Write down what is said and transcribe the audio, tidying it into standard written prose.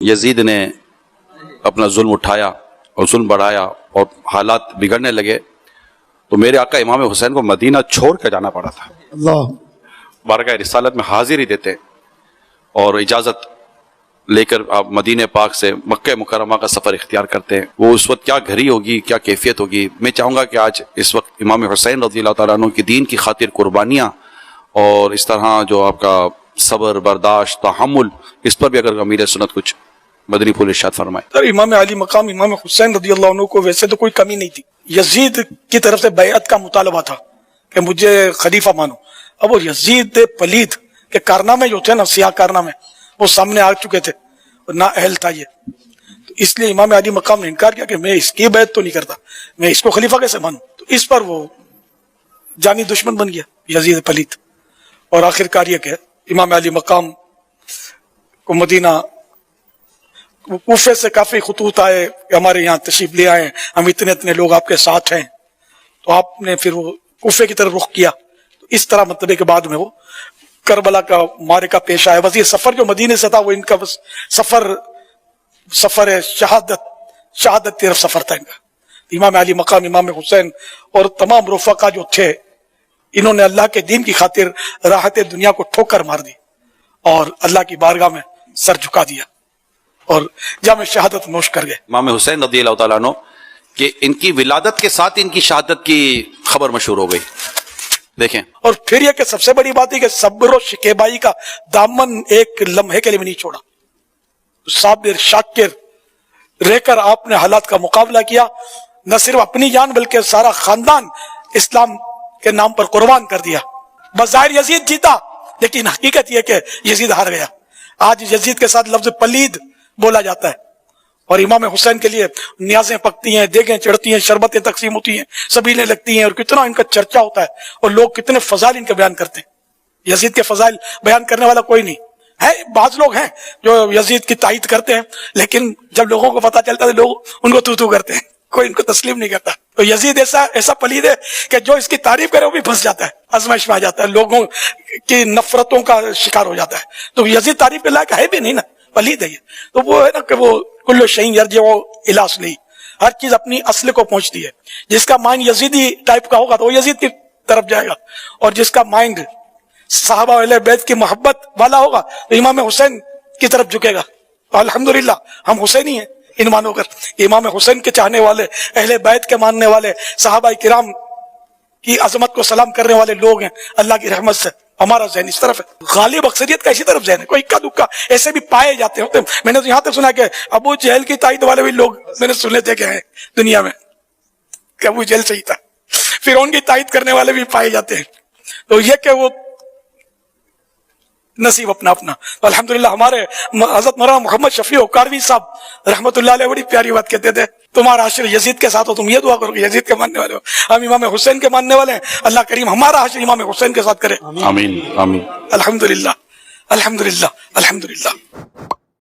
یزید نے اپنا ظلم اٹھایا اور ظلم بڑھایا اور حالات بگڑنے لگے تو میرے آقا امام حسین کو مدینہ چھوڑ کے جانا پڑا تھا. اللہ بارگاہ رسالت میں حاضری دیتے اور اجازت لے کر آپ مدینہ پاک سے مکہ مکرمہ کا سفر اختیار کرتے ہیں. وہ اس وقت کیا گھڑی ہوگی, کیا کیفیت ہوگی. میں چاہوں گا کہ آج اس وقت امام حسین رضی اللہ تعالیٰ عنہ کی دین کی خاطر قربانیاں اور اس طرح جو آپ کا صبر, برداشت, تحمل, اس پر بھی اگر امیر سنت کچھ مدنی پھول ارشاد فرمائے. سر امام علی مقام امام حسین رضی اللہ عنہ کو ویسے تو کوئی کمی نہیں تھی. یزید کی طرف سے بیعت کا مطالبہ تھا کہ مجھے خلیفہ مانو. اب وہ یزید پلید کے کارنامے جو تھے نا, سیاہ کارنامے, وہ سامنے آ چکے تھے اور نا اہل تھا یہ. تو اس لیے امام علی مقام نے انکار کیا کہ میں اس کی بیعت تو نہیں کرتا, میں اس کو خلیفہ کیسے مانوں. تو اس پر وہ جانی دشمن بن گیا یزید پلید. اور آخر کار یہ کہ امام علی مقام کو مدینہ کوفے سے کافی خطوط آئے کہ ہمارے یہاں تشریف لے آئے, ہم اتنے لوگ آپ کے ساتھ ہیں. تو آپ نے پھر وہ کوفے کی طرف رخ کیا. تو اس طرح مطلب کے بعد میں وہ کربلا کا معرکہ پیش آیا. بس یہ سفر جو مدینے سے تھا وہ ان کا بس سفر شہادت طرف سفر تھا ان کا. امام علی مقام امام حسین اور تمام رفقا جو تھے, انہوں نے اللہ کے دین کی خاطر راحت دنیا کو ٹھوکر مار دی اور اللہ کی بارگاہ میں سر جھکا دیا اور جام شہادت نوش کر گئے. امام حسین رضی اللہ تعالیٰ عنہ کہ ان کی ولادت کے ساتھ ان کی شہادت کی خبر مشہور ہو گئی. دیکھیں, اور پھر یہ کہ سب سے بڑی بات ہے کہ صبر و شکیبائی کا دامن ایک لمحے کے لیے بھی نہیں چھوڑا. صابر شاکر رہ کر آپ نے حالات کا مقابلہ کیا. نہ صرف اپنی جان بلکہ سارا خاندان اسلام کے نام پر قربان کر دیا. بظاہر یزید جیتا لیکن حقیقت یہ کہ یزید ہار گیا. آج یزید کے ساتھ لفظ پلید بولا جاتا ہے اور امام حسین کے لیے نیازیں پکتی ہیں, دیگیں چڑھتی ہیں, شربتیں تقسیم ہوتی ہیں, سبیلیں لگتی ہیں اور کتنا ان کا چرچا ہوتا ہے اور لوگ کتنے فضائل ان کے بیان کرتے ہیں. یزید کے فضائل بیان کرنے والا کوئی نہیں ہے. بعض لوگ ہیں جو یزید کی تائید کرتے ہیں لیکن جب لوگوں کو پتا چلتا ہے لوگ ان کو تو کرتے ہیں, کوئی ان کو تسلیم نہیں کرتا. تو یزید ایسا پلید ہے کہ جو اس کی تعریف کرے وہ بھی پھنس جاتا ہے, آزمائش میں آ جاتا ہے, لوگوں کی نفرتوں کا شکار ہو جاتا ہے. تو یزید تعریف کے لائق ہے بھی نہیں نا, پلید ہے یہ. تو وہ ہے نا کہ وہ کل شیء یرجع الی اصلہ, ہر چیز اپنی اصل کو پہنچتی ہے. جس کا مائنڈ یزیدی ٹائپ کا ہوگا تو وہ یزید کی طرف جائے گا, اور جس کا مائنڈ صحابہ اہل بیت کی محبت والا ہوگا تو امام حسین کی طرف جھکے گا. الحمدللہ ہم حسینی ہیں ان مانو کر. امام حسین کے چاہنے والے, اہل بیت کے ماننے والے, صحابہ کرام کی عظمت کو سلام کرنے والے لوگ ہیں. اللہ کی رحمت سے ہمارا ذہن اس طرف ہے. غالب اکثریت کا اسی طرف ذہن ہے. کوئی اکا دکا ایسے بھی پائے جاتے ہوتے. میں نے تو یہاں تک سنا کہ ابو جہل کی تائید والے بھی لوگ میں نے سنے تھے کہ ہیں دنیا میں کہ ابو جہل صحیح تھا. فرعون کی تائید کرنے والے بھی پائے جاتے ہیں. تو یہ کہ وہ نصیب اپنا اپنا. تو الحمدللہ ہمارے حضرت مولانا محمد شفیع کاروی صاحب رحمۃ اللہ علیہ بڑی پیاری بات کہتے تھے, تمہارا حشر یزید کے ساتھ ہو, تم یہ دعا کرو کہ یزید کے ماننے والے ہو. ہم امام حسین کے ماننے والے ہیں, اللہ کریم ہمارا حشر امام حسین کے ساتھ کرے. آمین آمین. الحمدللہ الحمدللہ الحمدللہ.